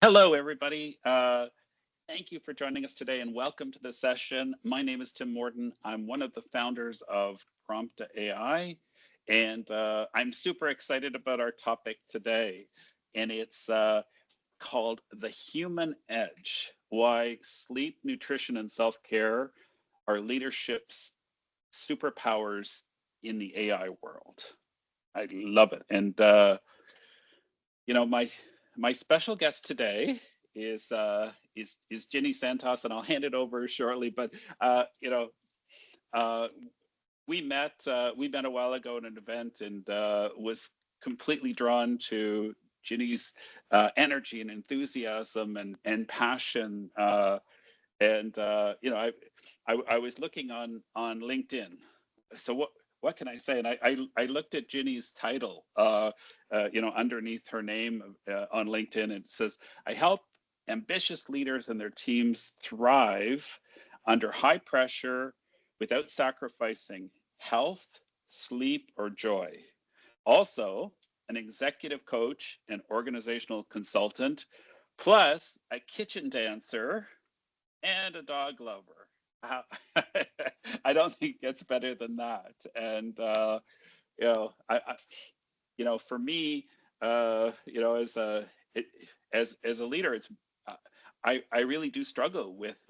Hello, everybody. Thank you for joining us today and welcome to the session. My name is Tim Morton. I'm one of the founders of Prompt AI, and I'm super excited about our topic today. And it's called The Human Edge, Why Sleep, Nutrition, and Self-Care Are Leadership's Superpowers in the AI World. I love it. And my special guest today is Ginny Santos, and I'll hand it over shortly. But uh, you know, uh, we met a while ago at an event, and was completely drawn to Ginny's energy and enthusiasm and passion. I was looking on LinkedIn. So what can I say? And I looked at Ginny's title, underneath her name on LinkedIn. It says, "I help ambitious leaders and their teams thrive under high pressure without sacrificing health, sleep, or joy. Also, an executive coach and organizational consultant, plus a kitchen dancer and a dog lover." Uh, I don't think it gets better than that. And for me, as a leader, it's uh, I really do struggle with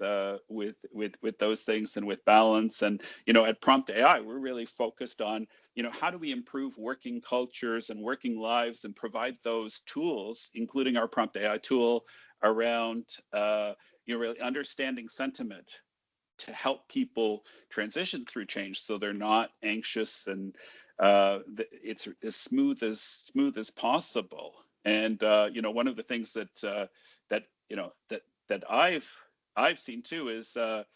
those things and with balance. And at Prompt AI, we're really focused on how do we improve working cultures and working lives and provide those tools, including our Prompt AI tool around really understanding sentiment to help people transition through change so they're not anxious, and it's as smooth as possible. And one of the things that I've seen too is so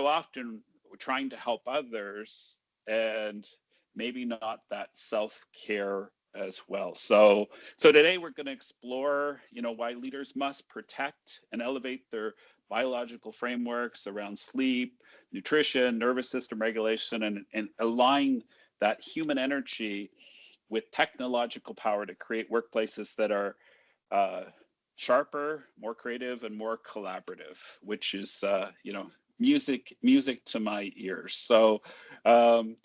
often we're trying to help others and maybe not that self-care as well. So today we're going to explore why leaders must protect and elevate their biological frameworks around sleep, nutrition, nervous system regulation, and align that human energy with technological power to create workplaces that are sharper, more creative, and more collaborative, which is music to my ears. So I'm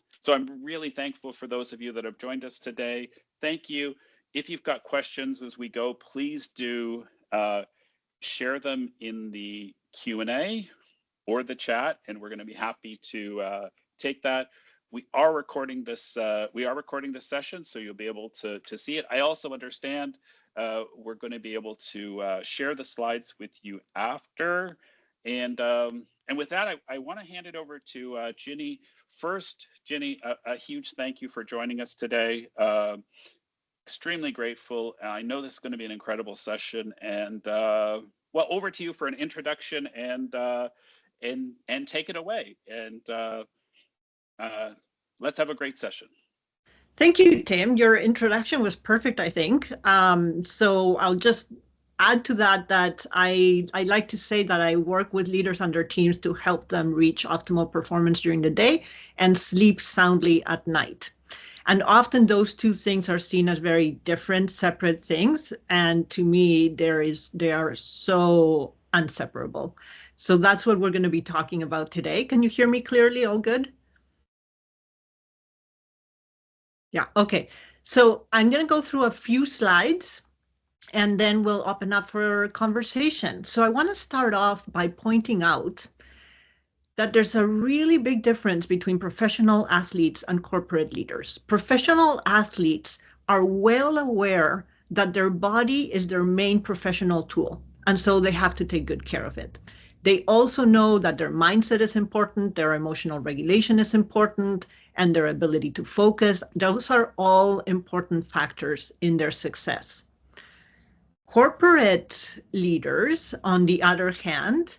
really thankful for those of you that have joined us today. Thank you. If you've got questions as we go, please do share them in the Q&A or the chat, and we're going to be happy to take that. We are recording this session, so you'll be able to see it. I also understand we're going to be able to share the slides with you after. And with that, I want to hand it over to Ginny. First, Ginny, a huge thank you for joining us today. Extremely grateful. I know this is going to be an incredible session. And well, over to you for an introduction and take it away. And let's have a great session. Thank you, Tim. Your introduction was perfect, I think. So I'll just add to that I like to say that I work with leaders and their teams to help them reach optimal performance during the day and sleep soundly at night. And often those two things are seen as very different, separate things. And to me, they are so inseparable. So that's what we're going to be talking about today. Can you hear me clearly? All good? Yeah, okay. So I'm going to go through a few slides and then we'll open up for conversation. So I want to start off by pointing out that there's a really big difference between professional athletes and corporate leaders. Professional athletes are well aware that their body is their main professional tool, and so they have to take good care of it. They also know that their mindset is important, their emotional regulation is important, and their ability to focus. Those are all important factors in their success. Corporate leaders, on the other hand,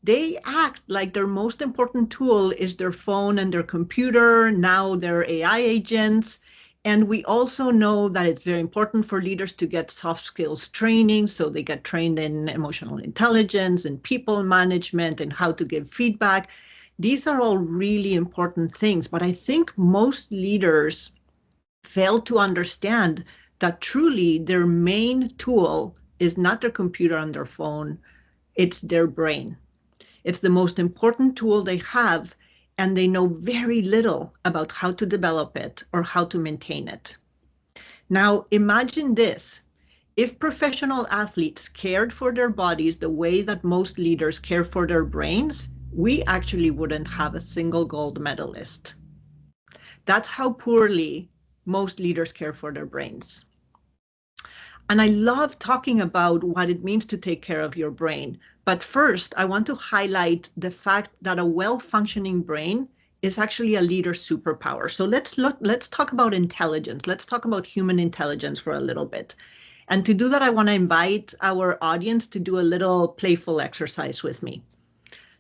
they act like their most important tool is their phone and their computer, now their AI agents. And we also know that it's very important for leaders to get soft skills training. So they get trained in emotional intelligence and people management and how to give feedback. These are all really important things. But I think most leaders fail to understand that truly their main tool is not their computer on their phone, it's their brain. It's the most important tool they have, and they know very little about how to develop it or how to maintain it. Now, imagine this. If professional athletes cared for their bodies the way that most leaders care for their brains, we actually wouldn't have a single gold medalist. That's how poorly most leaders care for their brains. And I love talking about what it means to take care of your brain. But first, I want to highlight the fact that a well-functioning brain is actually a leader's superpower. So let's talk about intelligence. Let's talk about human intelligence for a little bit. And to do that, I want to invite our audience to do a little playful exercise with me.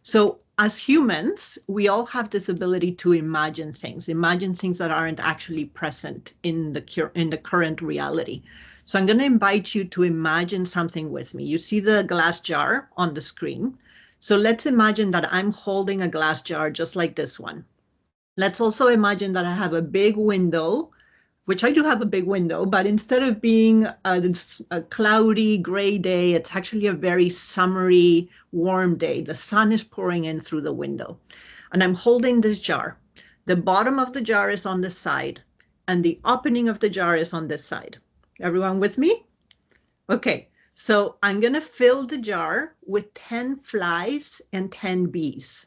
So as humans, we all have this ability to imagine things that aren't actually present in the current reality. So I'm going to invite you to imagine something with me. You see the glass jar on the screen. So let's imagine that I'm holding a glass jar just like this one. Let's also imagine that I have a big window, which I do have a big window, but instead of being a cloudy gray day, it's actually a very summery, warm day. The sun is pouring in through the window. And I'm holding this jar. The bottom of the jar is on this side, and the opening of the jar is on this side. Everyone with me? Okay, so I'm going to fill the jar with 10 flies and 10 bees.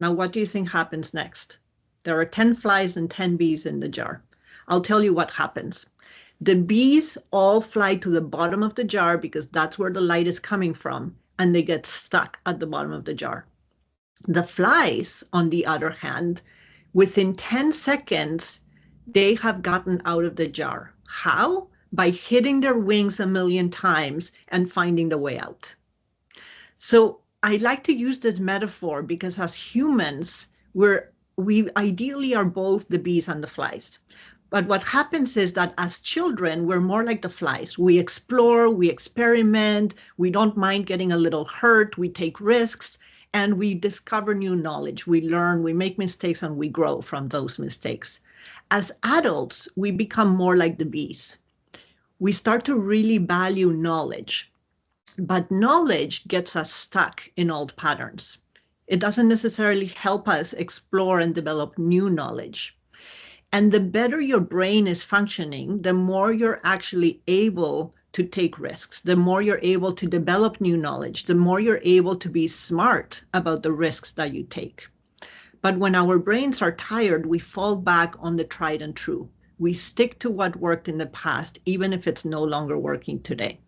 Now, what do you think happens next? There are 10 flies and 10 bees in the jar. I'll tell you what happens. The bees all fly to the bottom of the jar because that's where the light is coming from, and they get stuck at the bottom of the jar. The flies, on the other hand, within 10 seconds, they have gotten out of the jar. How? By hitting their wings a million times and finding the way out. So I like to use this metaphor because as humans, we ideally are both the bees and the flies. But what happens is that as children, we're more like the flies. We explore, we experiment, we don't mind getting a little hurt, we take risks, and we discover new knowledge. We learn, we make mistakes, and we grow from those mistakes. As adults, we become more like the bees. We start to really value knowledge, but knowledge gets us stuck in old patterns. It doesn't necessarily help us explore and develop new knowledge. And the better your brain is functioning, the more you're actually able to take risks, the more you're able to develop new knowledge, the more you're able to be smart about the risks that you take. But when our brains are tired, we fall back on the tried and true. We stick to what worked in the past, even if it's no longer working today.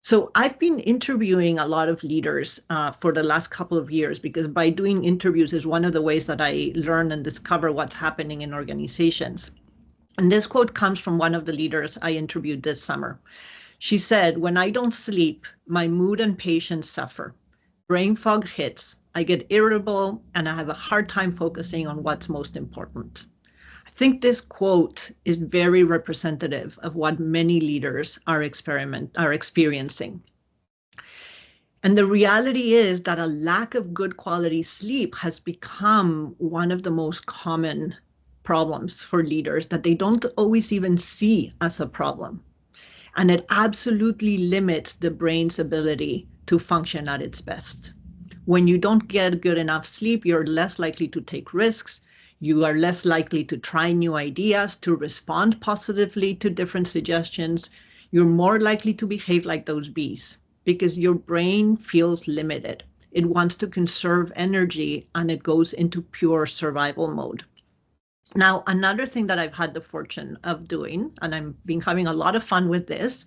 So I've been interviewing a lot of leaders for the last couple of years, because by doing interviews is one of the ways that I learn and discover what's happening in organizations. And this quote comes from one of the leaders I interviewed this summer. She said, "When I don't sleep, my mood and patience suffer. Brain fog hits, I get irritable, and I have a hard time focusing on what's most important." I think this quote is very representative of what many leaders are experiencing. And the reality is that a lack of good quality sleep has become one of the most common problems for leaders that they don't always even see as a problem. And it absolutely limits the brain's ability to function at its best. When you don't get good enough sleep, you're less likely to take risks. You are less likely to try new ideas, to respond positively to different suggestions. You're more likely to behave like those bees because your brain feels limited. It wants to conserve energy and it goes into pure survival mode. Now, another thing that I've had the fortune of doing, and I've been having a lot of fun with this,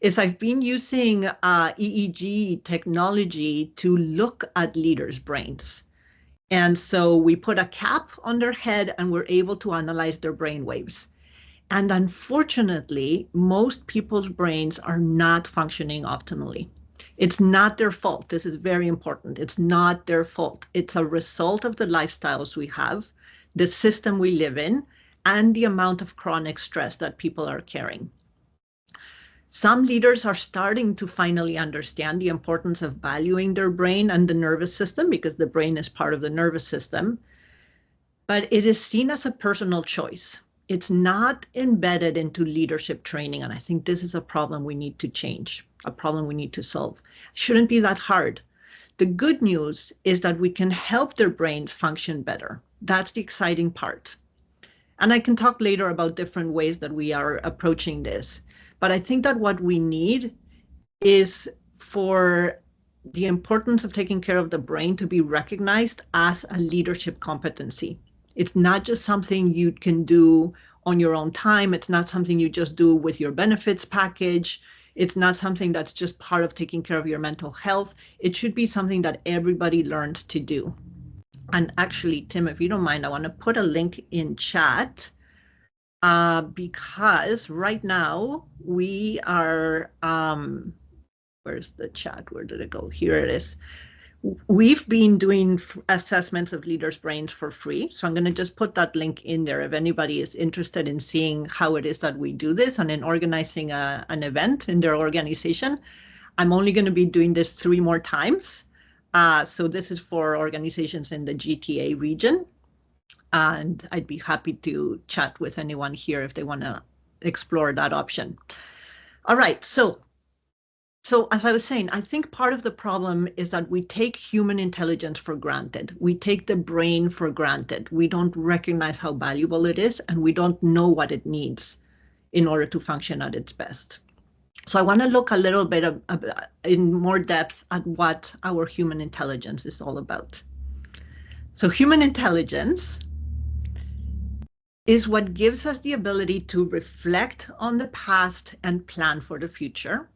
is I've been using EEG technology to look at leaders' brains. And so we put a cap on their head and we're able to analyze their brain waves. And unfortunately, most people's brains are not functioning optimally. It's not their fault. This is very important. It's not their fault. It's a result of the lifestyles we have, the system we live in, and the amount of chronic stress that people are carrying. Some leaders are starting to finally understand the importance of valuing their brain and the nervous system, because the brain is part of the nervous system. But it is seen as a personal choice. It's not embedded into leadership training. And I think this is a problem we need to change, a problem we need to solve. It shouldn't be that hard. The good news is that we can help their brains function better. That's the exciting part. And I can talk later about different ways that we are approaching this. But I think that what we need is for the importance of taking care of the brain to be recognized as a leadership competency. It's not just something you can do on your own time. It's not something you just do with your benefits package. It's not something that's just part of taking care of your mental health. It should be something that everybody learns to do. And actually, Tim, if you don't mind, I want to put a link in chat because right now we are, where's the chat? Where did it go? Here it is. We've been doing assessments of leaders' brains for free. So I'm going to just put that link in there if anybody is interested in seeing how it is that we do this and in organizing an event in their organization. I'm only going to be doing this 3 more times. So this is for organizations in the GTA region. And I'd be happy to chat with anyone here if they want to explore that option. All right, so as I was saying, I think part of the problem is that we take human intelligence for granted. We take the brain for granted. We don't recognize how valuable it is, and we don't know what it needs in order to function at its best. So I want to look a little bit in more depth at what our human intelligence is all about. So human intelligence is what gives us the ability to reflect on the past and plan for the future.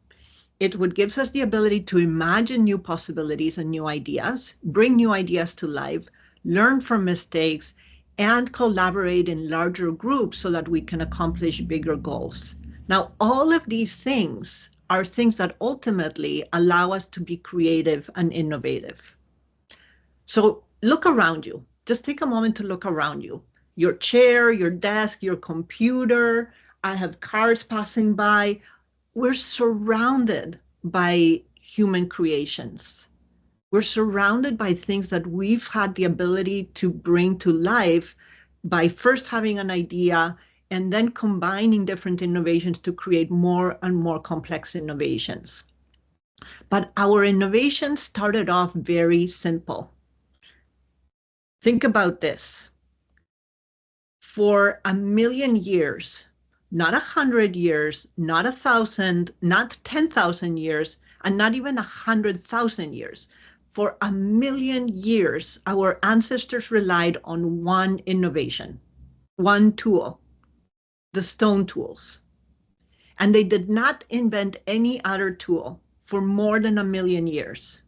It what gives us the ability to imagine new possibilities and new ideas, bring new ideas to life, learn from mistakes, and collaborate in larger groups so that we can accomplish bigger goals. Now, all of these things are things that ultimately allow us to be creative and innovative. So look around you. Just take a moment to look around you. Your chair, your desk, your computer. I have cars passing by. We're surrounded by human creations. We're surrounded by things that we've had the ability to bring to life by first having an idea and then combining different innovations to create more and more complex innovations. But our innovations started off very simple. Think about this. For 1,000,000 years, not 100 years, not 1,000, not 10,000 years, and not even 100,000 years. For 1,000,000 years, our ancestors relied on one innovation, one tool, the stone tools. And they did not invent any other tool for more than 1,000,000 years.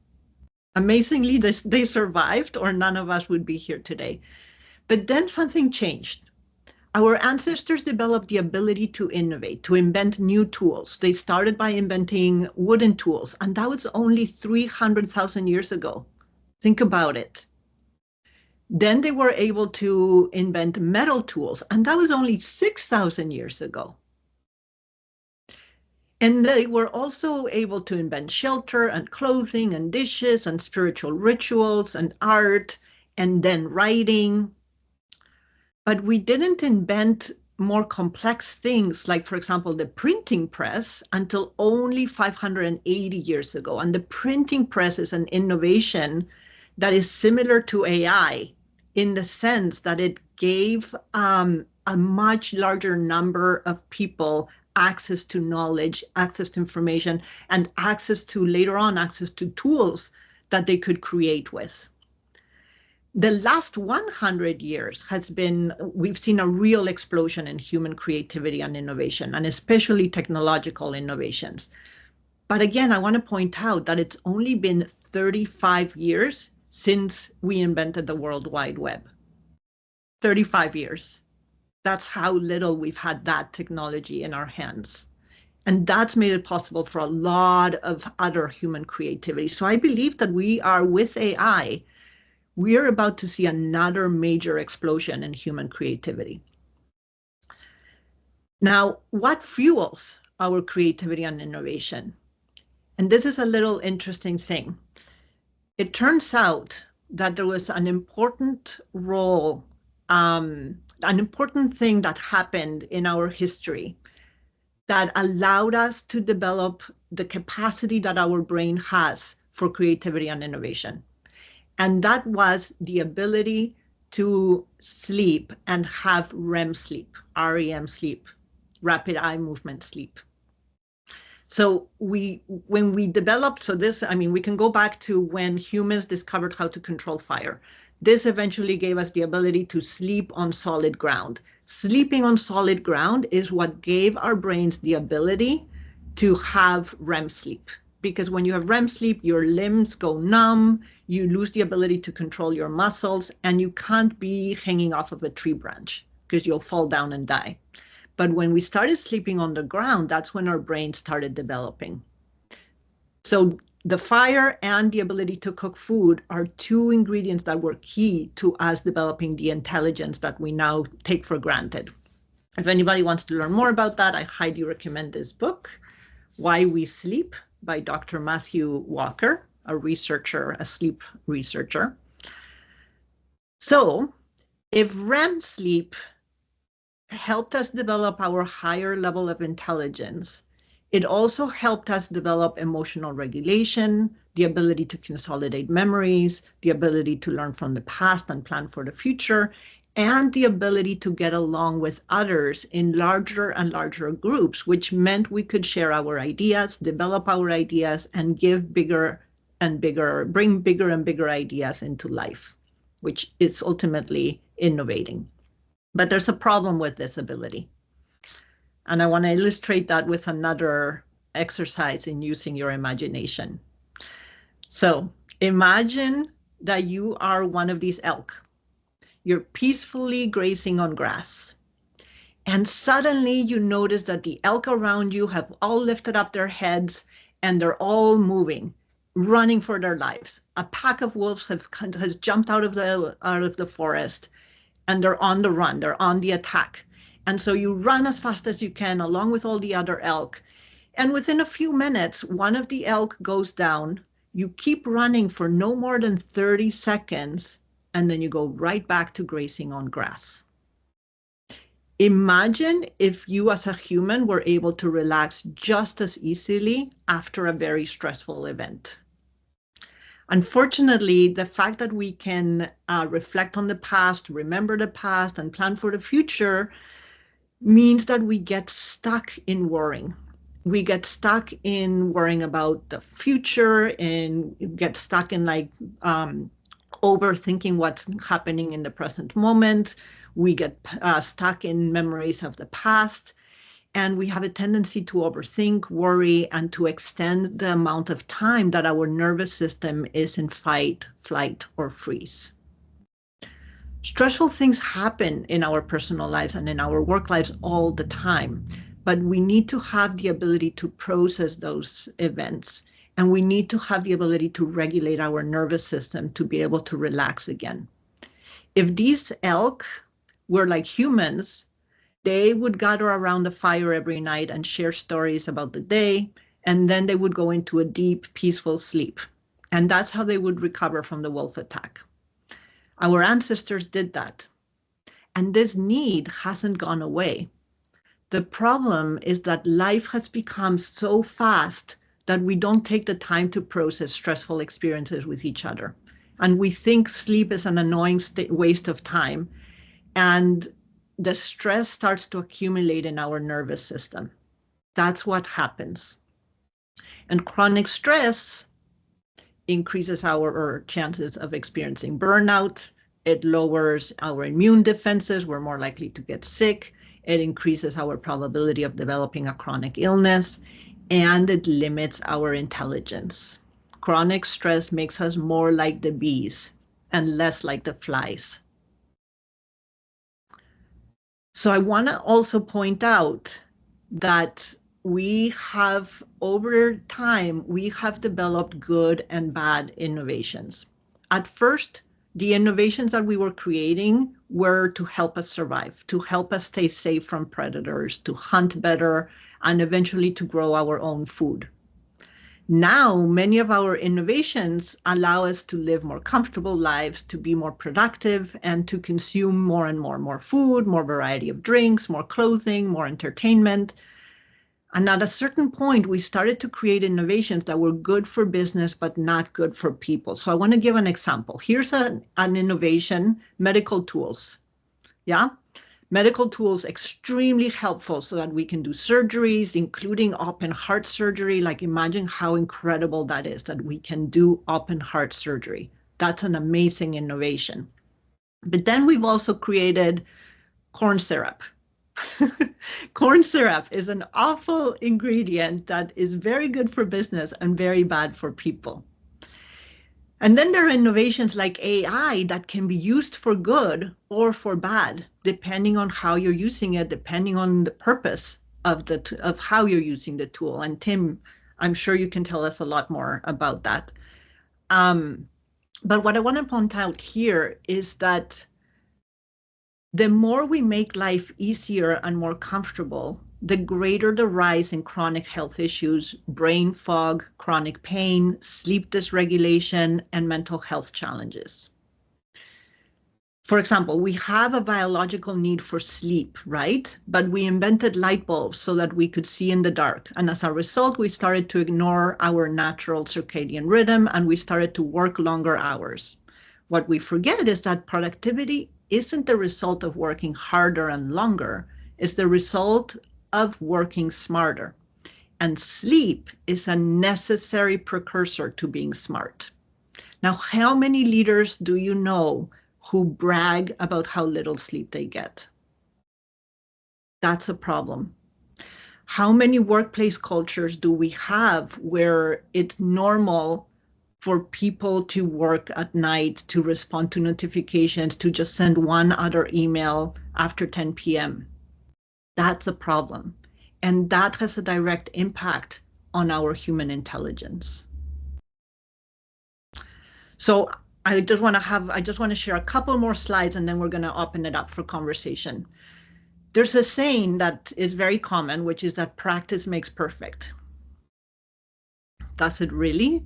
Amazingly, they survived, or none of us would be here today. But then something changed. Our ancestors developed the ability to innovate, to invent new tools. They started by inventing wooden tools, and that was only 300,000 years ago. Think about it. Then they were able to invent metal tools, and that was only 6,000 years ago. And they were also able to invent shelter and clothing and dishes and spiritual rituals and art and then writing. But we didn't invent more complex things like, for example, the printing press until only 580 years ago. And the printing press is an innovation that is similar to AI in the sense that it gave a much larger number of people access to knowledge, access to information, and access to, later on, access to tools that they could create with. The last 100 years we've seen a real explosion in human creativity and innovation, and especially technological innovations. But again, I want to point out that it's only been 35 years since we invented the World Wide Web. 35 years. That's how little we've had that technology in our hands. And that's made it possible for a lot of other human creativity. So I believe that we are, with AI, we are about to see another major explosion in human creativity. Now, what fuels our creativity and innovation? And this is a little interesting thing. It turns out that there was an important role an important thing that happened in our history that allowed us to develop the capacity that our brain has for creativity and innovation. And that was the ability to sleep and have REM sleep, REM sleep, rapid eye movement sleep. So when we developed, so this, I mean, we can go back to when humans discovered how to control fire. This eventually gave us the ability to sleep on solid ground. Sleeping on solid ground is what gave our brains the ability to have REM sleep. Because when you have REM sleep, your limbs go numb, you lose the ability to control your muscles, and you can't be hanging off of a tree branch because you'll fall down and die. But when we started sleeping on the ground, that's when our brain started developing. So the fire and the ability to cook food are two ingredients that were key to us developing the intelligence that we now take for granted. If anybody wants to learn more about that, I highly recommend this book, Why We Sleep, by Dr. Matthew Walker, a researcher, a sleep researcher. So if REM sleep helped us develop our higher level of intelligence, it also helped us develop emotional regulation, the ability to consolidate memories, the ability to learn from the past and plan for the future, and the ability to get along with others in larger and larger groups, which meant we could share our ideas, develop our ideas, and give bigger and bigger, bring bigger and bigger ideas into life, which is ultimately innovating. But there's a problem with this ability. And I want to illustrate that with another exercise in using your imagination. So imagine that you are one of these elk. You're peacefully grazing on grass. And suddenly you notice that the elk around you have all lifted up their heads and they're all moving, running for their lives. A pack of wolves has jumped out of the forest, and they're on the run, they're on the attack. And so you run as fast as you can along with all the other elk. And within a few minutes, one of the elk goes down. You keep running for no more than 30 seconds, and then you go right back to grazing on grass. Imagine if you as a human were able to relax just as easily after a very stressful event. Unfortunately, the fact that we can reflect on the past, remember the past, and plan for the future means that we get stuck in worrying. We get stuck in worrying about the future and get stuck in overthinking what's happening in the present moment. We get stuck in memories of the past. And we have a tendency to overthink, worry, and to extend the amount of time that our nervous system is in fight, flight, or freeze. Stressful things happen in our personal lives and in our work lives all the time, but we need to have the ability to process those events, and we need to have the ability to regulate our nervous system to be able to relax again. If these elk were like humans, they would gather around the fire every night and share stories about the day, and then they would go into a deep, peaceful sleep. And that's how they would recover from the wolf attack. Our ancestors did that. And this need hasn't gone away. The problem is that life has become so fast that we don't take the time to process stressful experiences with each other. And we think sleep is an annoying waste of time. And the stress starts to accumulate in our nervous system. That's what happens. And chronic stress increases our chances of experiencing burnout. It lowers our immune defenses. We're more likely to get sick. It increases our probability of developing a chronic illness, and it limits our intelligence. Chronic stress makes us more like the bees and less like the flies. So I want to also point out that we have, over time, we have developed good and bad innovations. At first, the innovations that we were creating were to help us survive, to help us stay safe from predators, to hunt better, and eventually to grow our own food. Now, many of our innovations allow us to live more comfortable lives, to be more productive, and to consume more and more food, more variety of drinks, more clothing, more entertainment. And at a certain point, we started to create innovations that were good for business, but not good for people. So I want to give an example. Here's an innovation, medical tools. Yeah. Medical tools extremely helpful so that we can do surgeries, including open heart surgery. Like imagine how incredible that is that we can do open heart surgery. That's an amazing innovation. But then we've also created corn syrup. Corn syrup is an awful ingredient that is very good for business and very bad for people. And then there are innovations like AI that can be used for good or for bad, depending on how you're using it, depending on the purpose of how you're using the tool. And Tim, I'm sure you can tell us a lot more about that. But what I want to point out here is that the more we make life easier and more comfortable, the greater the rise in chronic health issues, brain fog, chronic pain, sleep dysregulation, and mental health challenges. For example, we have a biological need for sleep, right? But we invented light bulbs so that we could see in the dark. And as a result, we started to ignore our natural circadian rhythm and we started to work longer hours. What we forget is that productivity isn't the result of working harder and longer, it's the result of working smarter. And sleep is a necessary precursor to being smart. Now, how many leaders do you know who brag about how little sleep they get? That's a problem. How many workplace cultures do we have where it's normal for people to work at night, to respond to notifications, to just send one other email after 10 p.m.? That's a problem. And that has a direct impact on our human intelligence. So I just want to share a couple more slides and then we're going to open it up for conversation. There's a saying that is very common, which is that practice makes perfect. Does it really?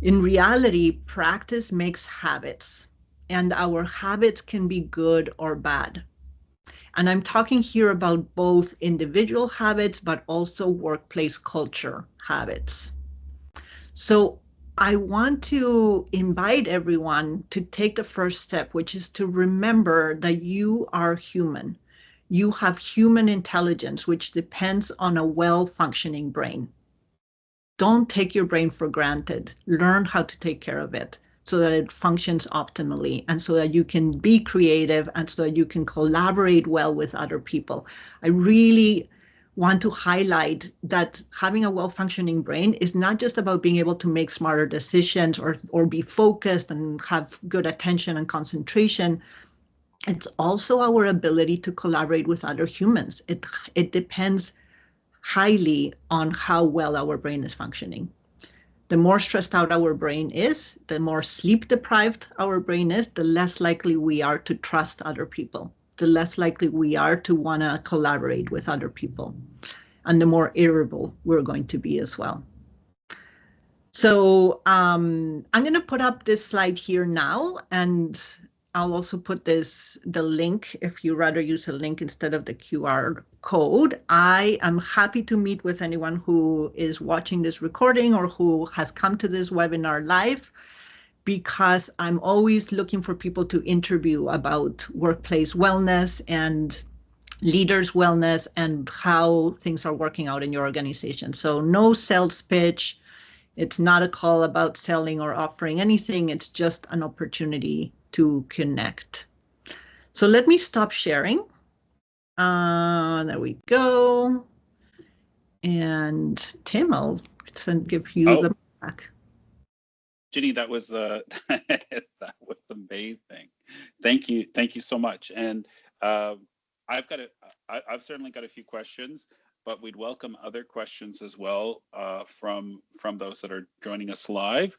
In reality, practice makes habits, and our habits can be good or bad. And I'm talking here about both individual habits, but also workplace culture habits. So I want to invite everyone to take the first step, which is to remember that you are human. You have human intelligence, which depends on a well-functioning brain. Don't take your brain for granted. Learn how to take care of it so that it functions optimally and so that you can be creative and so that you can collaborate well with other people. I really want to highlight that having a well-functioning brain is not just about being able to make smarter decisions or be focused and have good attention and concentration. It's also our ability to collaborate with other humans. It depends highly on how well our brain is functioning. The more stressed out our brain is, the more sleep deprived our brain is, the less likely we are to trust other people, the less likely we are to want to collaborate with other people, and the more irritable we're going to be as well. So I'm going to put up this slide here now, and I'll also put the link if you rather use a link instead of the QR code. I am happy to meet with anyone who is watching this recording or who has come to this webinar live, because I'm always looking for people to interview about workplace wellness and leaders' wellness and how things are working out in your organization. So no sales pitch. It's not a call about selling or offering anything. It's just an opportunity to connect. So let me stop sharing. There we go. And Tim, I'll give you the back. Ginny, that was that was amazing. Thank you so much. And I've certainly got a few questions, but we'd welcome other questions as well from those that are joining us live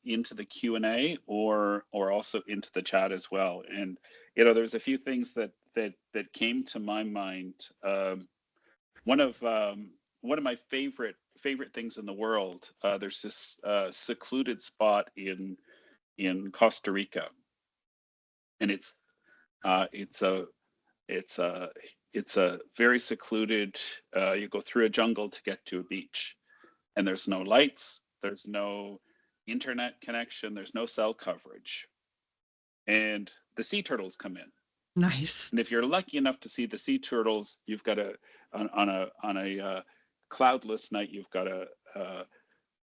into the Q&A or also into the chat as well. And there's a few things that came to my mind. One of my favorite favorite things in the world. There's this secluded spot in Costa Rica, and it's a it's a it's a very secluded. You go through a jungle to get to a beach, and there's no lights, there's no internet connection, there's no cell coverage, and the sea turtles come in. Nice. And if you're lucky enough to see the sea turtles, you've got on a cloudless night, you've got a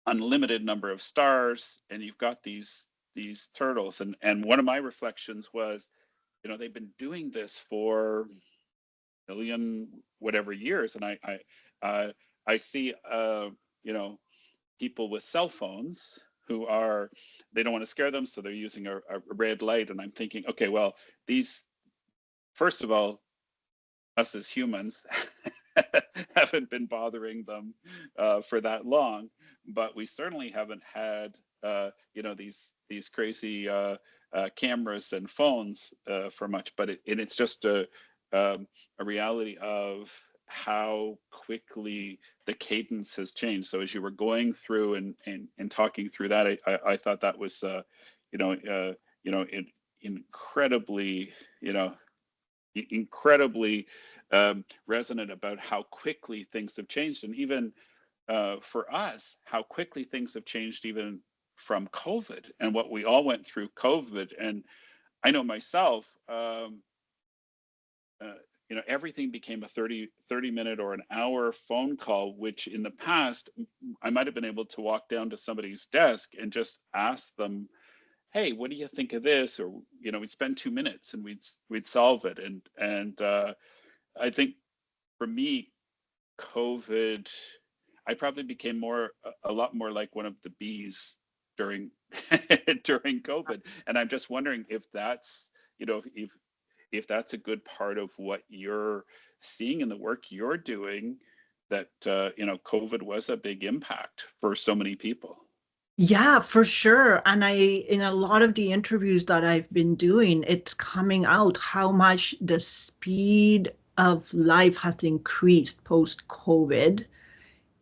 unlimited number of stars, and you've got these turtles. And one of my reflections was, they've been doing this for million whatever years, and I see people with cell phones who they don't want to scare them, so they're using a red light, and I'm thinking, okay, well, these, first of all, us as humans haven't been bothering them for that long, but we certainly haven't had these crazy cameras and phones for much. But it's just a reality of how quickly the cadence has changed. So as you were going through and talking through that, I thought that was incredibly incredibly resonant about how quickly things have changed, and even for us, how quickly things have changed even from COVID and what we all went through COVID. And I know myself, everything became a 30 minute or an hour phone call, which in the past, I might have been able to walk down to somebody's desk and just ask them, hey, what do you think of this? Or, we'd spend 2 minutes and we'd solve it. And I think for me, COVID, I probably became a lot more like one of the bees during during COVID. And I'm just wondering if that's, if that's a good part of what you're seeing in the work you're doing, that COVID was a big impact for so many people. Yeah, for sure. And in a lot of the interviews that I've been doing, it's coming out how much the speed of life has increased post-COVID,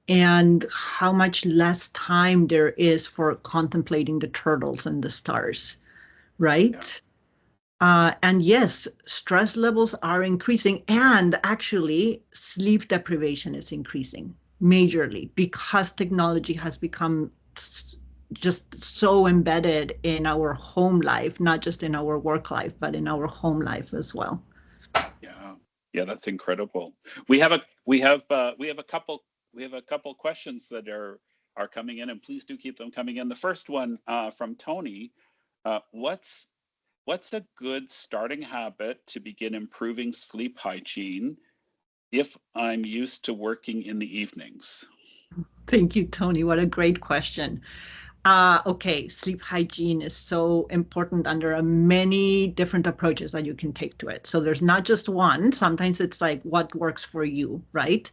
and how much less time there is for contemplating the turtles and the stars, right? And yes, stress levels are increasing, and actually sleep deprivation is increasing majorly because technology has become just so embedded in our home life, not just in our work life, but in our home life as well. Yeah, that's incredible. We have a couple questions that are coming in, and please do keep them coming in. The first one from Tony, what's a good starting habit to begin improving sleep hygiene if I'm used to working in the evenings? Thank you, Tony. What a great question. Okay, sleep hygiene is so important, and there are many different approaches that you can take to it. So there's not just one. Sometimes it's like what works for you, right?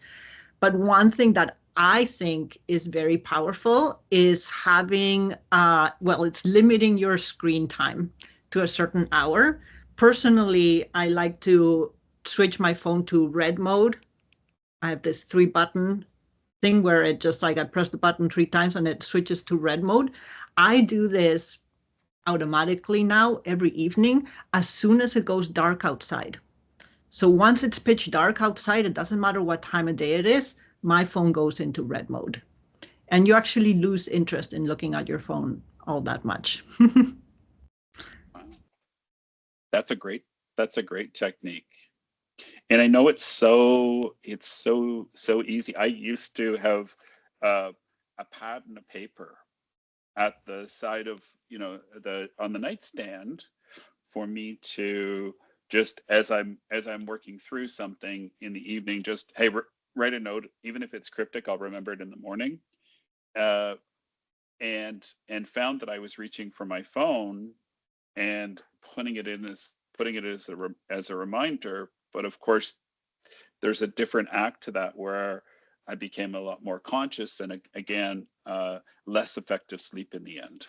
But one thing that I think is very powerful is having, it's limiting your screen time to a certain hour. Personally, I like to switch my phone to red mode. I have this 3-button thing where it just like I press the button 3 times and it switches to red mode. I do this automatically now every evening as soon as it goes dark outside. So once it's pitch dark outside, it doesn't matter what time of day it is, my phone goes into red mode. And you actually lose interest in looking at your phone all that much. That's a great technique. And I know it's so easy. I used to have a pad and a paper at the side of on the nightstand for me to just as I'm working through something in the evening, just hey, write a note, even if it's cryptic, I'll remember it in the morning. And found that I was reaching for my phone and putting it as a reminder. But of course, there's a different act to that where I became a lot more conscious, and again, less effective sleep in the end.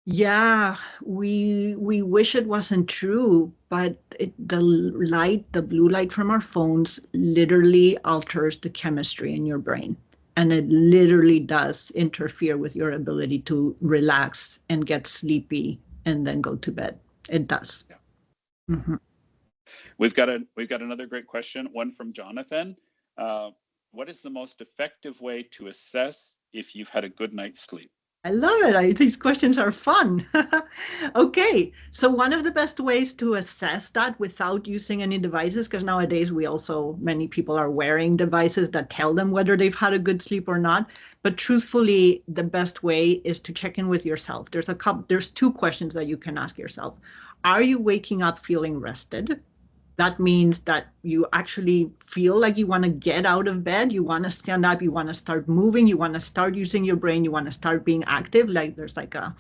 Yeah, we wish it wasn't true, but the blue light from our phones literally alters the chemistry in your brain. And it literally does interfere with your ability to relax and get sleepy and then go to bed. It does. Yeah. Mm-hmm. We've got another great question, one from Jonathan. Uh, what is the most effective way to assess if you've had a good night's sleep? I love it. These questions are fun. Okay, so one of the best ways to assess that without using any devices, because nowadays many people are wearing devices that tell them whether they've had a good sleep or not. But truthfully, the best way is to check in with yourself. There's two questions that you can ask yourself. Are you waking up feeling rested? That means that you actually feel like you want to get out of bed, you want to stand up, you want to start moving, you want to start using your brain, you want to start being active. Like there's like a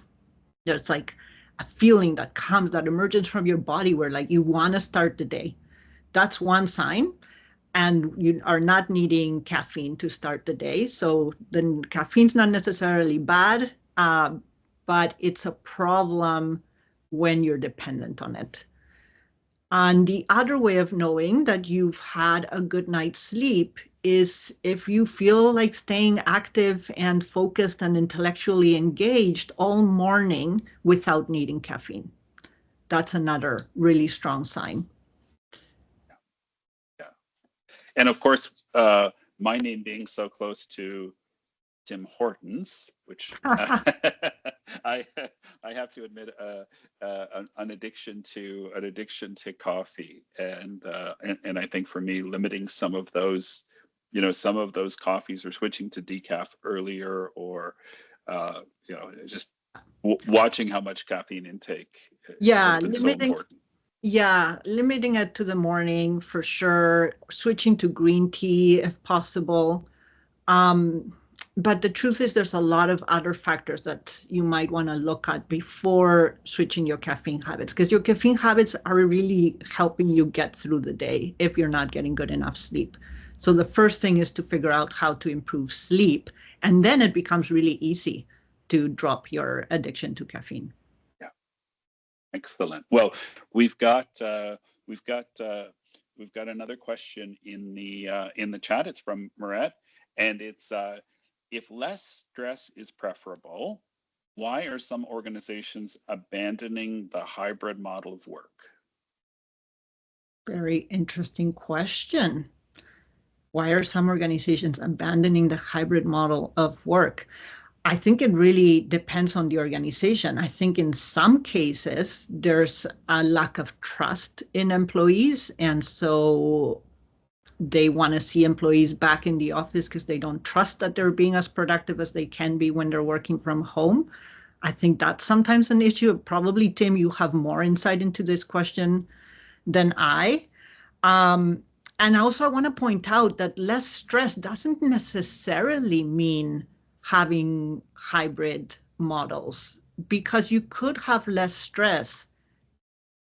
feeling that comes, that emerges from your body where like you want to start the day. That's one sign. And you are not needing caffeine to start the day. So then caffeine's not necessarily bad, but it's a problem when you're dependent on it. And the other way of knowing that you've had a good night's sleep is if you feel like staying active and focused and intellectually engaged all morning without needing caffeine. That's another really strong sign. Yeah. And of course, my name being so close to Tim Hortons, which I I have to admit an addiction to coffee, and I think for me limiting some of those, some of those coffees or switching to decaf earlier, or just watching how much caffeine intake has Yeah, been so important. limiting it to the morning for sure, switching to green tea if possible. Um, but the truth is, there's a lot of other factors that you might want to look at before switching your caffeine habits, because your caffeine habits are really helping you get through the day if you're not getting good enough sleep. So the first thing is to figure out how to improve sleep, and then it becomes really easy to drop your addiction to caffeine. Yeah, excellent. Well, we've got we've got we've got another question in the chat. It's from Murat, and it's if less stress is preferable, why are some organizations abandoning the hybrid model of work? Very interesting question. Why are some organizations abandoning the hybrid model of work? I think it really depends on the organization. I think in some cases, there's a lack of trust in employees. And so they want to see employees back in the office because they don't trust that they're being as productive as they can be when they're working from home. I think that's sometimes an issue. Probably, Tim, you have more insight into this question than I. Um, and also, I want to point out that less stress doesn't necessarily mean having hybrid models, because you could have less stress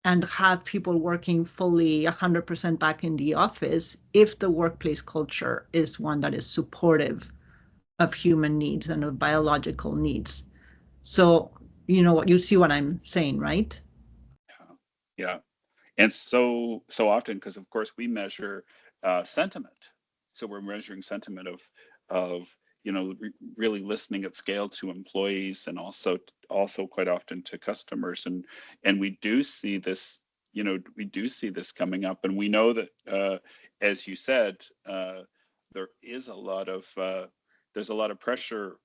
and have people working fully 100% back in the office if the workplace culture is one that is supportive of human needs and of biological needs. So, what you see what I'm saying, right? Yeah, yeah. And so often, because of course we measure sentiment, so we're measuring sentiment of really listening at scale to employees, and also quite often to customers, and we do see this coming up, and we know that as you said, there is a lot of there's a lot of pressure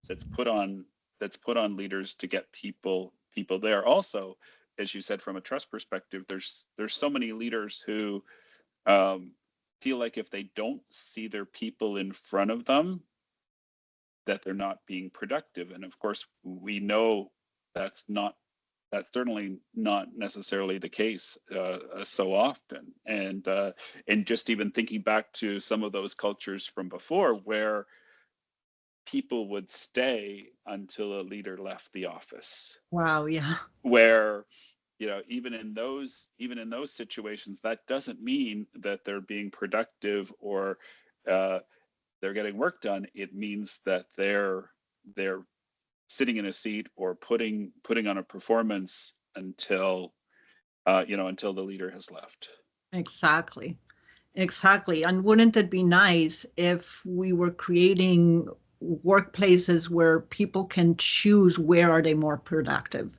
that's put on leaders to get people there. Also, as you said, from a trust perspective, there's so many leaders who um, feel like if they don't see their people in front of them, that they're not being productive. And of course, we know that's not that's certainly not necessarily the case so often. And just even thinking back to some of those cultures from before, where people would stay until a leader left the office, Wow, yeah. where even in those situations, that doesn't mean that they're being productive, or uh, they're getting work done. It means that they're sitting in a seat or putting on a performance until until the leader has left. Exactly. Exactly. And wouldn't it be nice if we were creating workplaces where people can choose where are they more productive,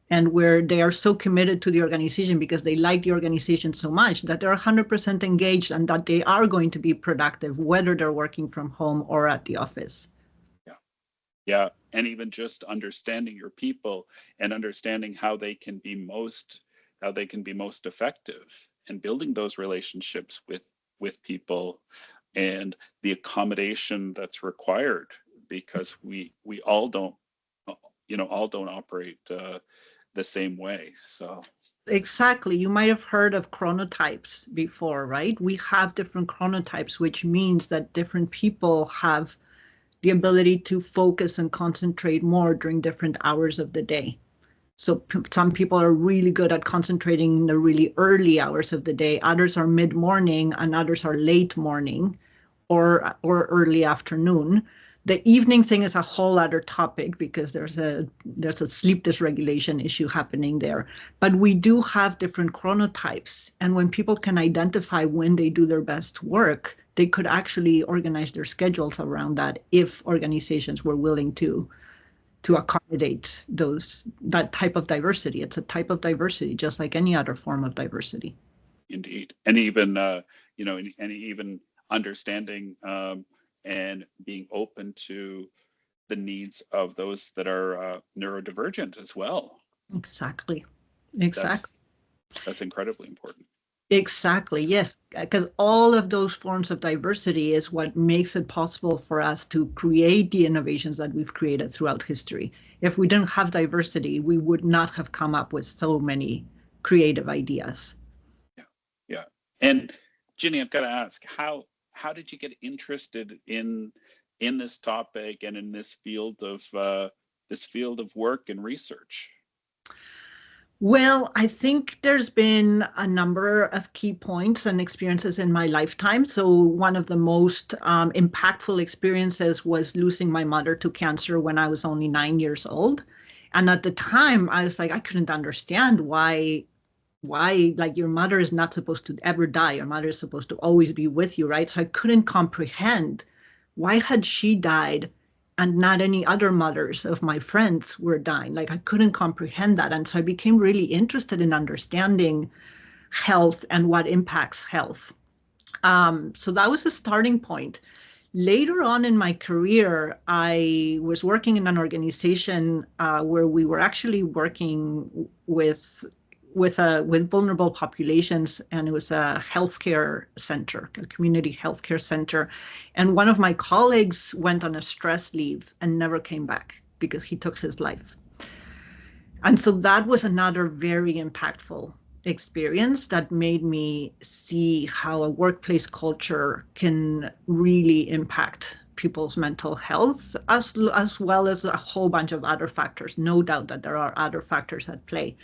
and where they are so committed to the organization because they like the organization so much that they're 100% engaged and that they are going to be productive, whether they're working from home or at the office. Yeah. Yeah. And even just understanding your people and understanding how they can be most effective, and building those relationships with people, and the accommodation that's required, because we all don't, all don't operate the same way. So Exactly. You might have heard of chronotypes before, right? We have different chronotypes, which means that different people have the ability to focus and concentrate more during different hours of the day. So some people are really good at concentrating in the really early hours of the day. Others are mid-morning, and others are late morning or early afternoon. The evening thing is a whole other topic because there's a sleep dysregulation issue happening there. But we do have different chronotypes, and when people can identify when they do their best work, they could actually organize their schedules around that if organizations were willing to accommodate that type of diversity. It's a type of diversity, just like any other form of diversity. indeed. And even and even understanding, and being open to the needs of those that are neurodivergent as well. Exactly. That's Exactly. that's incredibly important. Exactly. Yes. Because all of those forms of diversity is what makes it possible for us to create the innovations that we've created throughout history. If we didn't have diversity, we would not have come up with so many creative ideas. Yeah, yeah. And Ginny, I've got to ask, how did you get interested in this topic and in this field of work and research? Well, I think there's been a number of key points and experiences in my lifetime. So, one of the most impactful experiences was losing my mother to cancer when I was only 9 years old. And at the time, I was like, I couldn't understand why, like, your mother is not supposed to ever die. Your mother is supposed to always be with you, right? So, I couldn't comprehend why had she died and not any other mothers of my friends were dying. Like, I couldn't comprehend that. And so I became really interested in understanding health and what impacts health. So that was a starting point. Later on in my career, I was working in an organization where we were actually working with vulnerable populations, and it was a healthcare center, a community healthcare center. And one of my colleagues went on a stress leave and never came back because he took his life. And so that was another very impactful experience that made me see how a workplace culture can really impact people's mental health, as well as a whole bunch of other factors. No doubt that there are other factors at play.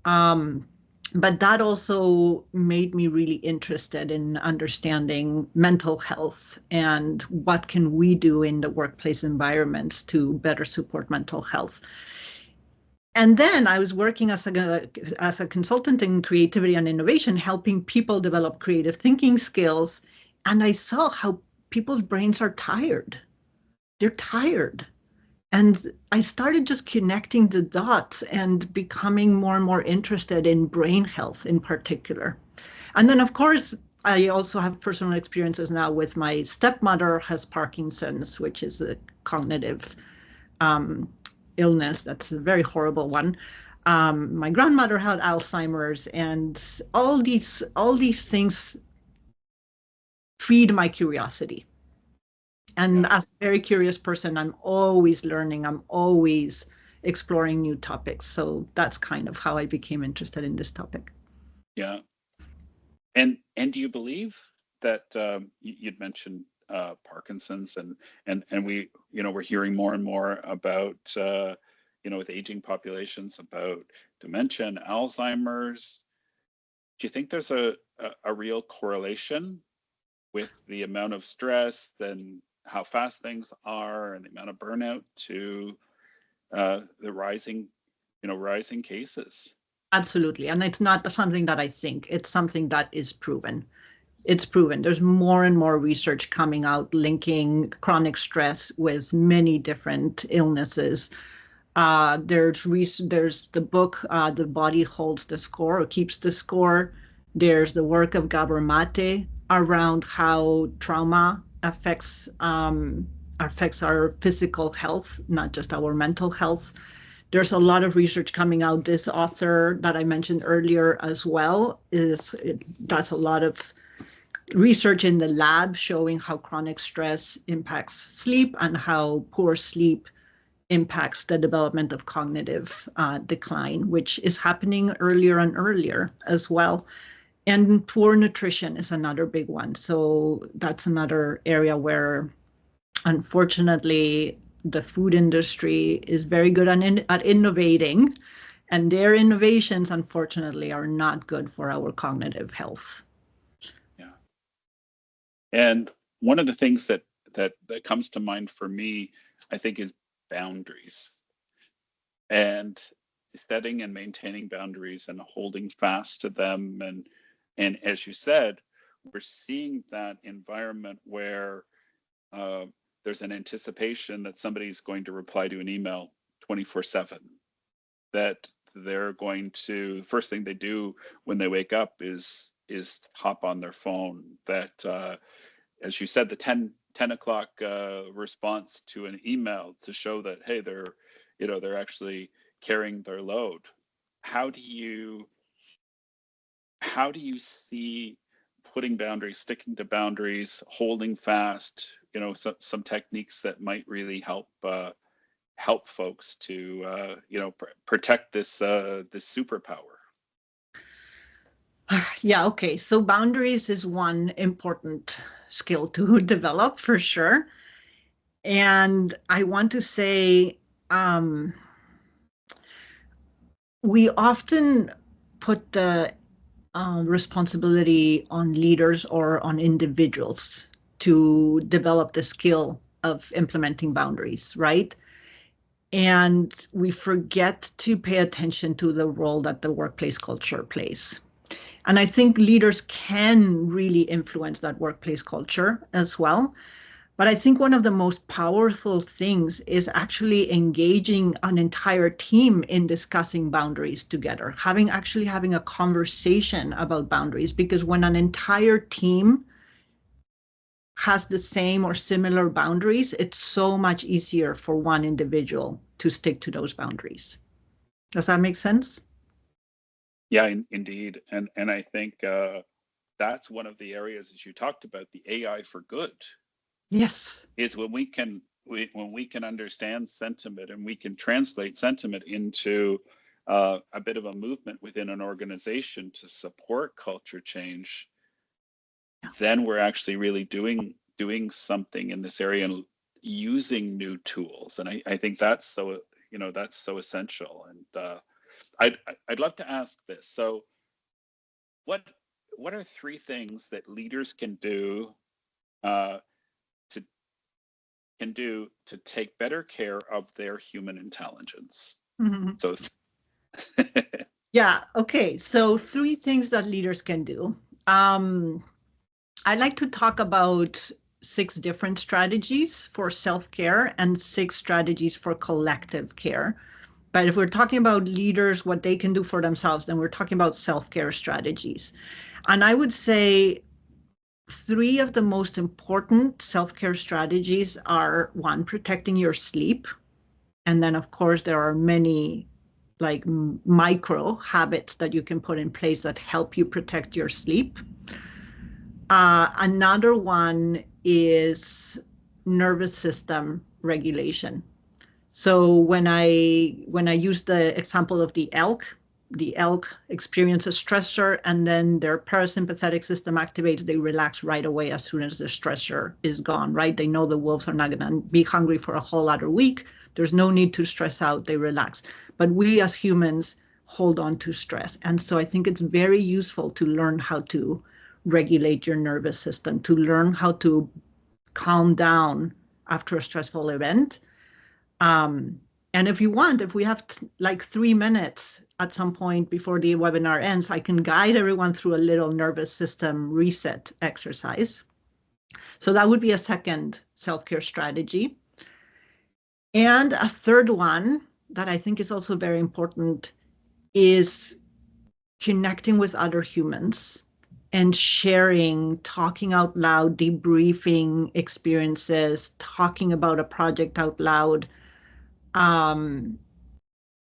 Um, but that also made me really interested in understanding mental health and what can we do in the workplace environments to better support mental health. And then I was working as a consultant in creativity and innovation, helping people develop creative thinking skills. And I saw how people's brains are tired. They're tired. And I started just connecting the dots and becoming more and more interested in brain health in particular. And then, of course, I also have personal experiences now with my stepmother has Parkinson's, which is a cognitive um, illness. That's a very horrible one. My grandmother had Alzheimer's, and all these things feed my curiosity. And Yeah, as a very curious person, I'm always learning. I'm always exploring new topics. So that's kind of how I became interested in this topic. yeah. And do you believe that, you'd mentioned Parkinson's, and we, we're hearing more and more about, with aging populations, about dementia and Alzheimer's. Do you think there's a real correlation with the amount of stress, then how fast things are, and the amount of burnout to the rising cases? Absolutely. And it's not something that I think, it's something that is proven. It's proven. There's more and more research coming out linking chronic stress with many different illnesses. There's the book, The Body Holds the Score or Keeps the Score. There's the work of Gabor Mate around how trauma affects our physical health, not just our mental health. There's a lot of research coming out. This author that I mentioned earlier as well does a lot of research in the lab showing how chronic stress impacts sleep and how poor sleep impacts the development of cognitive decline, which is happening earlier and earlier as well. And poor nutrition is another big one. So that's another area where, unfortunately, the food industry is very good at innovating, and their innovations, unfortunately, are not good for our cognitive health. Yeah. And one of the things that comes to mind for me, I think, is boundaries, and setting and maintaining boundaries and holding fast to them. And as you said, we're seeing that environment where there's an anticipation that somebody's going to reply to an email 24/7, that they're going to, first thing they do when they wake up is hop on their phone, that as you said, the 10 o'clock response to an email to show that, hey, they're actually carrying their load. How do you see putting boundaries, sticking to boundaries, holding fast, some techniques that might really help folks to protect this superpower? Yeah, okay. So boundaries is one important skill to develop for sure. And I want to say, we often put the responsibility on leaders or on individuals to develop the skill of implementing boundaries, right? And we forget to pay attention to the role that the workplace culture plays. And I think leaders can really influence that workplace culture as well. But I think one of the most powerful things is actually engaging an entire team in discussing boundaries together, having a conversation about boundaries, because when an entire team has the same or similar boundaries, it's so much easier for one individual to stick to those boundaries. Does that make sense? Yeah, indeed. And I think that's one of the areas, as you talked about, the AI for good, Yes. is when we can understand sentiment and we can translate sentiment into a bit of a movement within an organization to support culture change. Then we're actually really doing something in this area and using new tools. And I think that's so essential. And I'd love to ask this. So what are three things that leaders can do to take better care of their human intelligence? Mhm. So Yeah. Okay. So three things that leaders can do. I like to talk about 6 different strategies for self-care and 6 strategies for collective care. But if we're talking about leaders, what they can do for themselves, then we're talking about self-care strategies. And I would say 3 of the most important self-care strategies are: 1, protecting your sleep. And then, of course, there are many like micro habits that you can put in place that help you protect your sleep. Another one is nervous system regulation. So when I use the example of the elk experience a stressor and then their parasympathetic system activates, they relax right away as soon as the stressor is gone, right? They know the wolves are not going to be hungry for a whole other week. There's no need to stress out, they relax. But we as humans hold on to stress. And so I think it's very useful to learn how to regulate your nervous system, to learn how to calm down after a stressful event. And if you want, if we have like 3 minutes at some point before the webinar ends, I can guide everyone through a little nervous system reset exercise. So that would be a second self-care strategy. And a third one that I think is also very important is connecting with other humans and sharing, talking out loud, debriefing experiences, talking about a project out loud,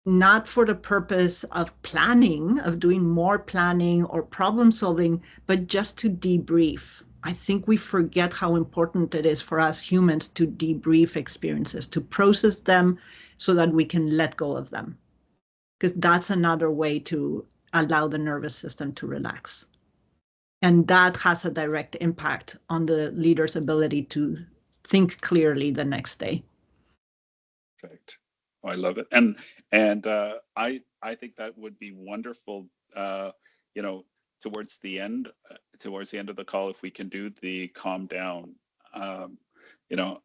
not for the purpose of planning, of doing more planning or problem solving, but just to debrief. I think we forget how important it is for us humans to debrief experiences, to process them so that we can let go of them. Because that's another way to allow the nervous system to relax. And that has a direct impact on the leader's ability to think clearly the next day. Perfect. Oh, I love it. And I think that would be wonderful, you know, towards the end, of the call, if we can do the calm down. Um, you know,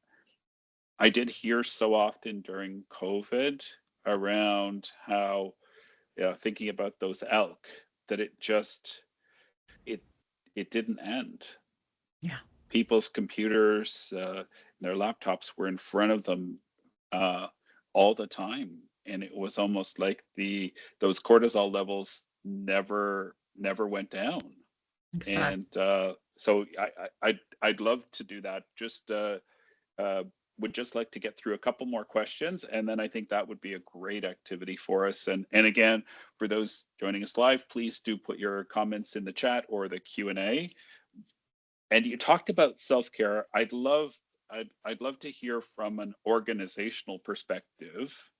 I did hear so often during COVID around how, thinking about those elk, that it it didn't end. Yeah. People's computers, their laptops were in front of them uh, all the time, and it was almost like those cortisol levels never went down. Exactly. And so I'd love to do that. Just uh, would just like to get through a couple more questions, and then I think that would be a great activity for us. And again, for those joining us live, please do put your comments in the chat or the Q&A. And you talked about self-care. I'd love to hear from an organizational perspective.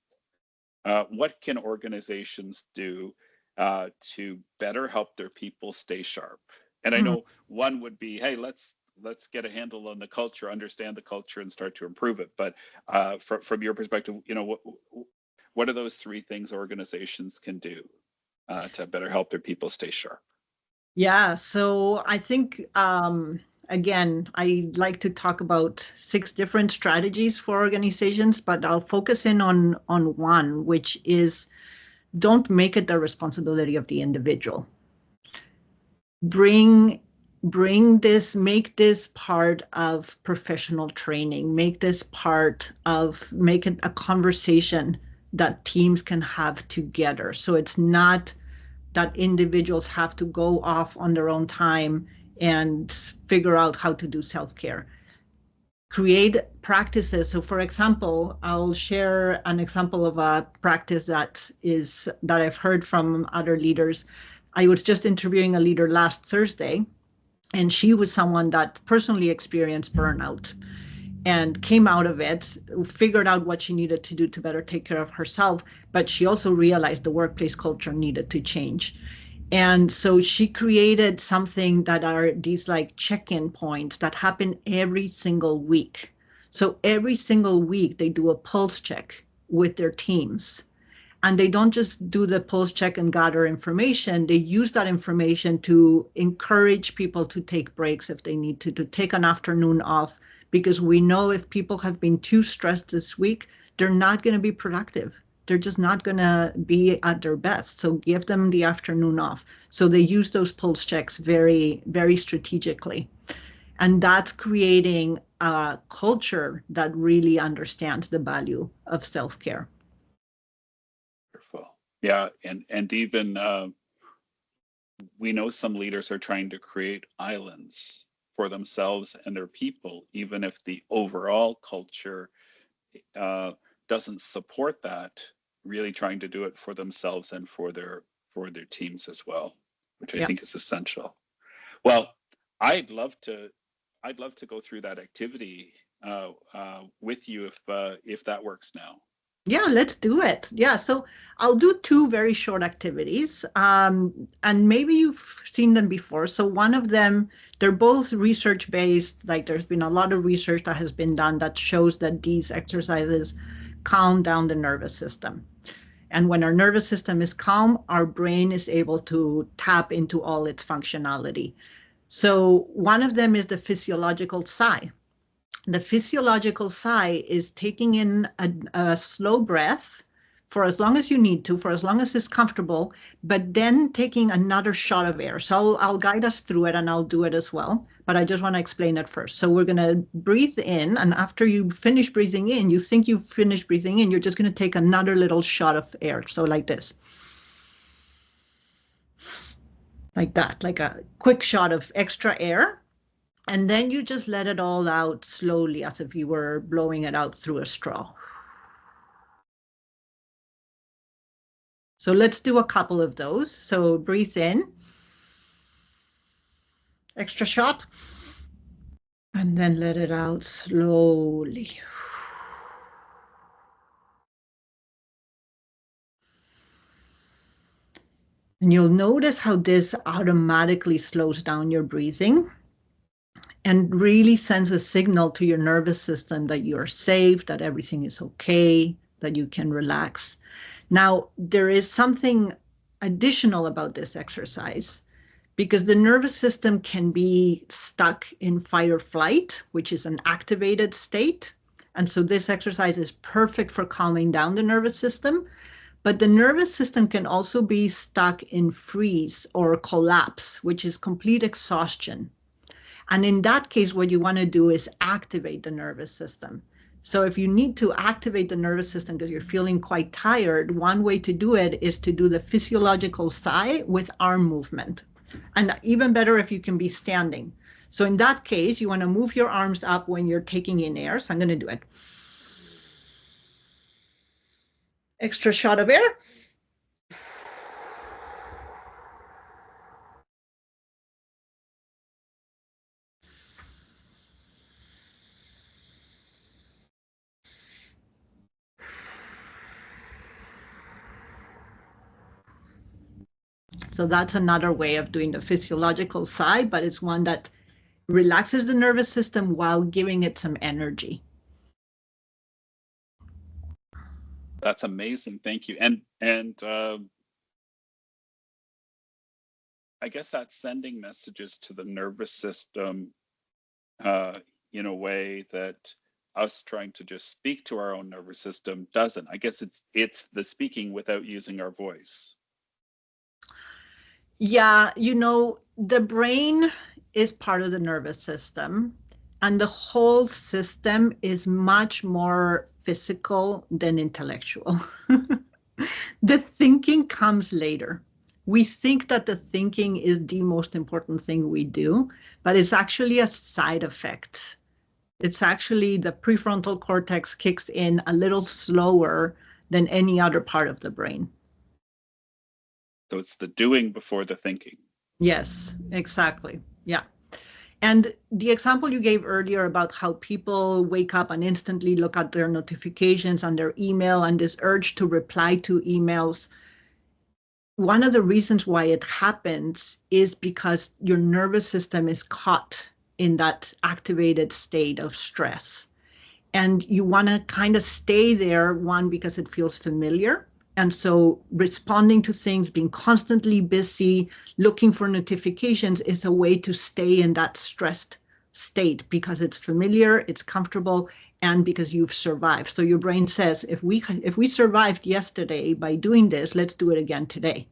What can organizations do to better help their people stay sharp? And I Mm. know one would be, hey, let's get a handle on the culture, understand the culture, and start to improve it. But from your perspective, what are those three things organizations can do to better help their people stay sharp? Yeah, so I think again, I like to talk about 6 different strategies for organizations, but I'll focus in on one, which is don't make it the responsibility of the individual. Bring make this part of professional training, make it a conversation that teams can have together. So it's not that individuals have to go off on their own time and figure out how to do self-care. Create practices. So for example, I'll share an example of a practice that I've heard from other leaders. I was just interviewing a leader last Thursday, and she was someone that personally experienced burnout and came out of it, figured out what she needed to do to better take care of herself, but she also realized the workplace culture needed to change. And so she created something that are these like check-in points that happen every single week. So every single week they do a pulse check with their teams. And they don't just do the pulse check and gather information. They use that information to encourage people to take breaks if they need to take an afternoon off, because we know if people have been too stressed this week, they're not going to be productive. They're just not going to be at their best. So give them the afternoon off. So they use those pulse checks very, very strategically. And that's creating a culture that really understands the value of self-care. Wonderful. Yeah, and even we know some leaders are trying to create islands for themselves and their people, even if the overall culture uh, doesn't support that. Really trying to do it for themselves and for their teams as well, which I Yeah. think is essential. Well, I'd love to I'd love to go through that activity with you if that works now. Yeah, let's do it. Yeah, so I'll do 2 very short activities, and maybe you've seen them before. So one of them, they're both research-based. Like there's been a lot of research that has been done that shows that these exercises calm down the nervous system. And when our nervous system is calm, our brain is able to tap into all its functionality. So one of them is the physiological sigh. The physiological sigh is taking in a slow breath for as long as you need to, for as long as it's comfortable, but then taking another shot of air. So I'll guide us through it and I'll do it as well, but I just want to explain it first. So we're going to breathe in, and after you finish breathing in, you think you've finished breathing in, you're just going to take another little shot of air. So like this. Like that, like a quick shot of extra air. And then you just let it all out slowly as if you were blowing it out through a straw. So let's do a couple of those. So breathe in, extra shot, and then let it out slowly. And you'll notice how this automatically slows down your breathing and really sends a signal to your nervous system that you're safe, that everything is okay, that you can relax. Now, there is something additional about this exercise because the nervous system can be stuck in fight or flight, which is an activated state. And so this exercise is perfect for calming down the nervous system. But the nervous system can also be stuck in freeze or collapse, which is complete exhaustion. And in that case, what you want to do is activate the nervous system. So if you need to activate the nervous system because you're feeling quite tired, one way to do it is to do the physiological sigh with arm movement. And even better if you can be standing. So in that case, you want to move your arms up when you're taking in air. So I'm going to do it. Extra shot of air. So that's another way of doing the physiological sigh, but it's one that relaxes the nervous system while giving it some energy. That's amazing. Thank you. And I guess that's sending messages to the nervous system in a way that us trying to just speak to our own nervous system doesn't. I guess it's the speaking without using our voice. Yeah, the brain is part of the nervous system, and the whole system is much more physical than intellectual. The thinking comes later. We think that the thinking is the most important thing we do, but it's actually a side effect. It's actually the prefrontal cortex kicks in a little slower than any other part of the brain. So it's the doing before the thinking. Yes, exactly. Yeah. And the example you gave earlier about how people wake up and instantly look at their notifications and their email and this urge to reply to emails, one of the reasons why it happens is because your nervous system is caught in that activated state of stress. And you want to kind of stay there, one, because it feels familiar. And so responding to things, being constantly busy, looking for notifications is a way to stay in that stressed state because it's familiar, it's comfortable, and because you've survived. So your brain says, if we survived yesterday by doing this, let's do it again today.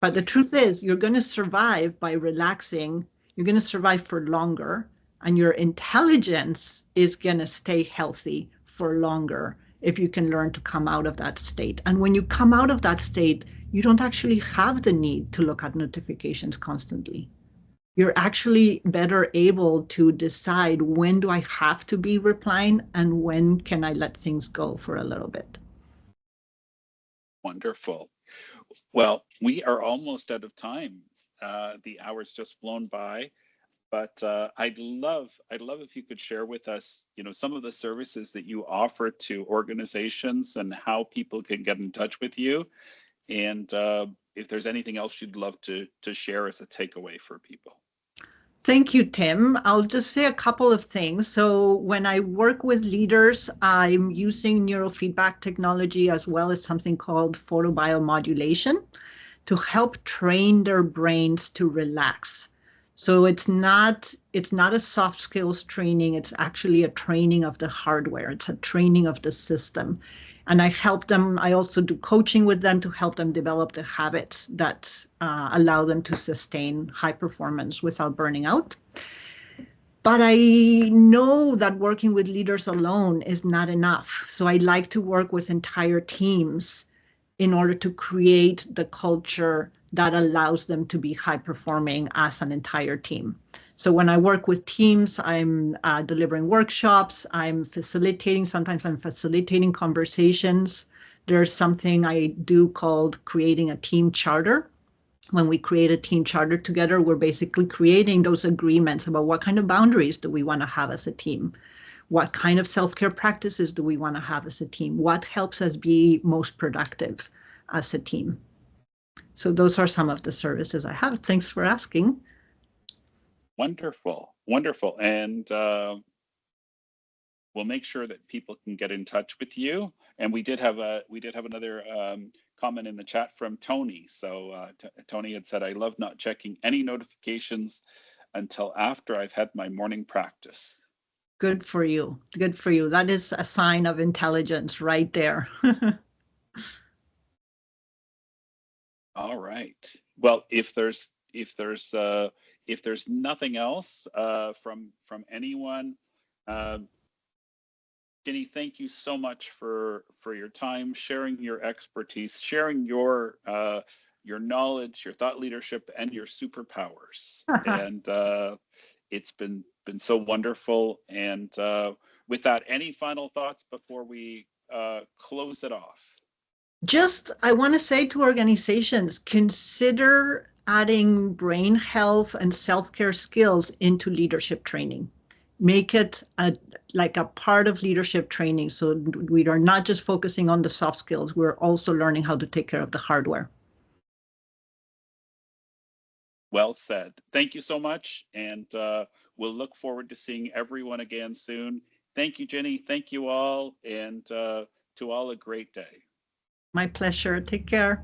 But the truth is, you're going to survive by relaxing. You're going to survive for longer, and your intelligence is going to stay healthy for longer if you can learn to come out of that state. And when you come out of that state, you don't actually have the need to look at notifications constantly. You're actually better able to decide when do I have to be replying and when can I let things go for a little bit. Wonderful. Well, we are almost out of time. The hour's just flown by, but I'd love if you could share with us, some of the services that you offer to organizations and how people can get in touch with you, and if there's anything else you'd love to share as a takeaway for people. Thank you, Tim. I'll just say a couple of things. So when I work with leaders, I'm using neurofeedback technology as well as something called photobiomodulation to help train their brains to relax. So it's not a soft skills training. It's actually a training of the hardware. It's a training of the system. And I help them. I also do coaching with them to help them develop the habits that allow them to sustain high performance without burning out. But I know that working with leaders alone is not enough. So I like to work with entire teams in order to create the culture that allows them to be high performing as an entire team. So when I work with teams, I'm delivering workshops, sometimes I'm facilitating conversations. There's something I do called creating a team charter. When we create a team charter together, we're basically creating those agreements about what kind of boundaries do we want to have as a team. What kind of self-care practices do we want to have as a team? What helps us be most productive as a team? So those are some of the services I have. Thanks for asking. Wonderful, wonderful. And we'll make sure that people can get in touch with you. And we did have another comment in the chat from Tony. So Tony had said, "I love not checking any notifications until after I've had my morning practice." Good for you. Good for you. That is a sign of intelligence right there. All right. Well, if there's nothing else from anyone, uh, Jenny, thank you so much for your time, sharing your expertise, sharing your knowledge, your thought leadership, and your superpowers. And it's been so wonderful. And with that, any final thoughts before we close it off? Just, I want to say to organizations, consider adding brain health and self-care skills into leadership training. Make it like a part of leadership training. So we are not just focusing on the soft skills, we're also learning how to take care of the hardware. Well said. Thank you so much. And we'll look forward to seeing everyone again soon. Thank you, Jenny. Thank you all. And to all, a great day. My pleasure. Take care.